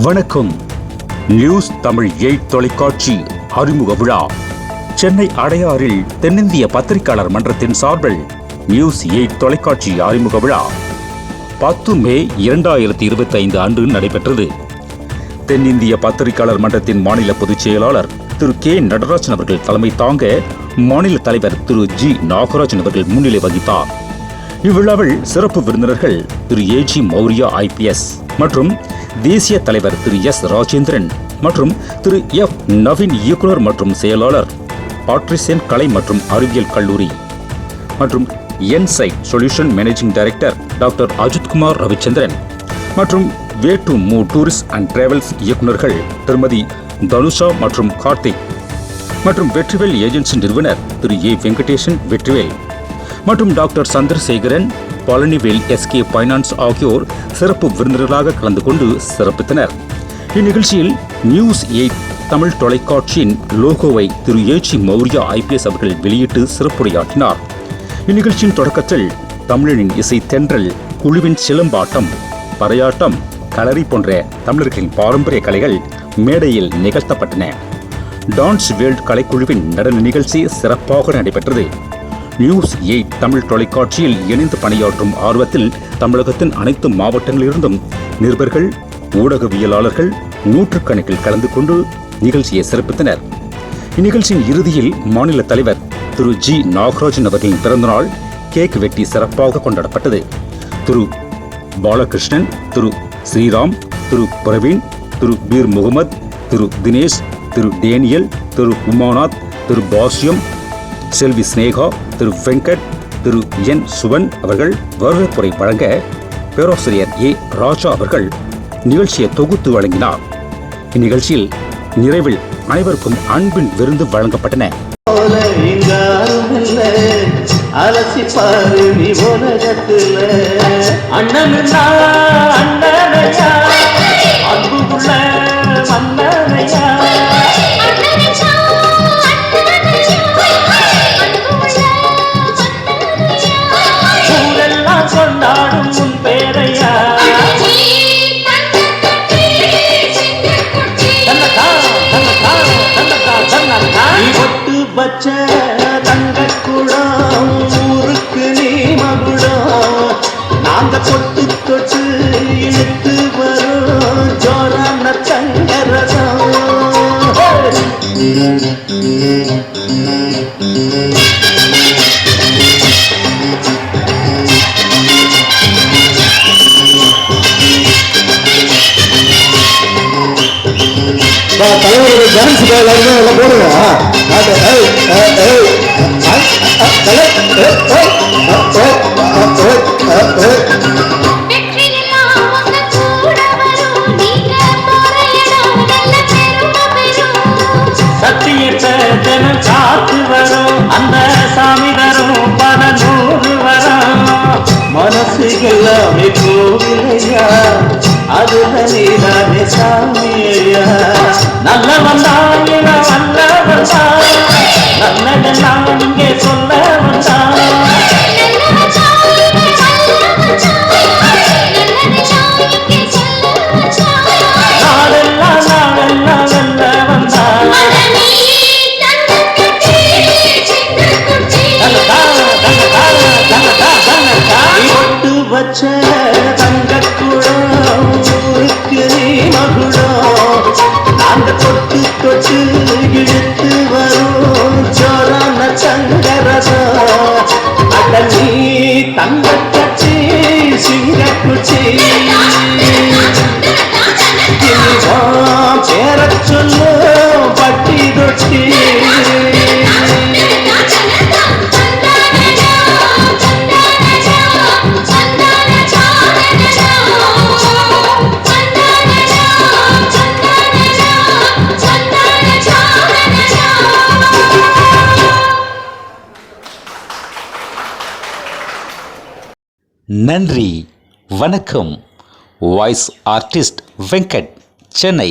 வணக்கம். நியூஸ் தமிழ் 8 தொலைக்காட்சி அறிமுக விழா சென்னை அடையாறில் தென்னிந்திய பத்திரிகையாளர் மன்றத்தின் சார்பில் நியூஸ் 8 தொலைக்காட்சி அறிமுக விழா 10 மே 2025 அன்று நடைபெற்றது. தென்னிந்திய பத்திரிகையாளர் மன்றத்தின் மாநில பொதுச் செயலாளர் திரு கே நடராஜன் அவர்கள் தலைமை தாங்க மாநில தலைவர் திரு ஜி நாகராஜன் அவர்கள் முன்னிலை வகித்தார். இவ்விழாவில் சிறப்பு விருந்தினர்கள் திரு ஏஜி மௌரியா IPS மற்றும் தேசிய தலைவர் திரு எஸ் ராஜேந்திரன் மற்றும் திரு எஃப் நவீன் இயக்குனர் மற்றும் செயலாளர் பாட்ரிசியன் கலை மற்றும் அறிவியல் கல்லூரி மற்றும் Insight Solution managing director doctor Ajithkumar Ravichandran மற்றும் Way to Move Tourist and Travels இயக்குநர்கள் திருமதி தனுஷா மற்றும் கார்த்திக் மற்றும் வெற்றிவேல் ஏஜென்சி நிறுவனர் திரு ஏ வெங்கடேசன் வெற்றிவேல் மற்றும் doctor Chandrasekaran Palanivel SK finance ஆகியோர் சிறப்பு விருந்தினர்களாக கலந்து கொண்டு சிறப்பித்தனர். இந்நிகழ்ச்சியில் நியூஸ் 8 தமிழ் தொலைக்காட்சியின் லோகோவை திரு ஏஜி மௌரியா IPS அவர்கள் வெளியிட்டு சிறப்புரையாற்றினார். இந்நிகழ்ச்சியின் தொடக்கத்தில் தமிழனின் இசை தென்றல், குழுவின் சிலம்பாட்டம், பறையாட்டம், களரி போன்ற தமிழர்களின் பாரம்பரிய கலைகள் மேடையில் நிகழ்த்தப்பட்டன. டான்ஸ் வேர்ல்ட் கலைக்குழுவின் நடன நிகழ்ச்சி சிறப்பாக நடைபெற்றது. நியூஸ் 8 தமிழ் தொலைக்காட்சியில் இணைந்து பணியாற்றும் ஆர்வத்தில் தமிழகத்தின் அனைத்து மாவட்டங்களிலிருந்தும் நிருபர்கள், ஊடகவியலாளர்கள் நூற்றுக்கணக்கில் கலந்து கொண்டு நிகழ்ச்சியை சிறப்பித்தனர். இந்நிகழ்ச்சியின் இறுதியில் மாநில தலைவர் திரு ஜி நாகராஜன் அவர்களின் பிறந்தநாள் கேக் வெட்டி சிறப்பாக கொண்டாடப்பட்டது. திரு பாலகிருஷ்ணன், திரு ஸ்ரீராம், திரு பிரவீன், திரு பீர் முகமது, திரு தினேஷ், திரு டேனியல், திரு உமாநாத், திரு பாஷ்யம், செல்வி ஸ்னேகா, திரு வெங்கட், திரு என் சுவன் அவர்கள் வரவேற்புரை வழங்க பேராசிரியர் ஏ ராஜா அவர்கள் நிகழ்ச்சியை தொகுத்து வழங்கினார். இந்நிகழ்ச்சியில் நிறைவில் அனைவருக்கும் அன்பின் விருந்து வழங்கப்பட்டன. பச்ச தங்கக்குடம் ஊருக்கு நீ மகுடம், நாங்க தொட்டு தொட்டு இழுத்து வரும் ஜோரான தங்கரசம். தலைவருடைய டான்ஸ் எல்லாருமே எல்லாம் போடுங்க. சத்தியத்தை தினம் காத்து வரும் அந்த சாமி தரும் பல நூறு வரும். மனசு எல்லாமே கோவிலையா, அதுல நீதானே சாமியா. நல்ல வந்தாங்க வந்தவந்தா, நல்லதெல்லாம் இங்கே சொல்ல வந்தா. நாளெல்லாம் நாளெல்லாம் வெல்ல வந்தா. ஒட்டு வச்ச தங்கக்குடம் ஊருக்கு நீ மகுடம், நாங்க தொட்டு தொட்டு இழுத்து வரும் ஜோரான தங்கரசம். அட நீ தங்க கட்சி சிங்க குச்சி பேர சொல்லு பட்டி தொட்டி. நன்றி, வணக்கம். Voice artist Venkat, Chennai.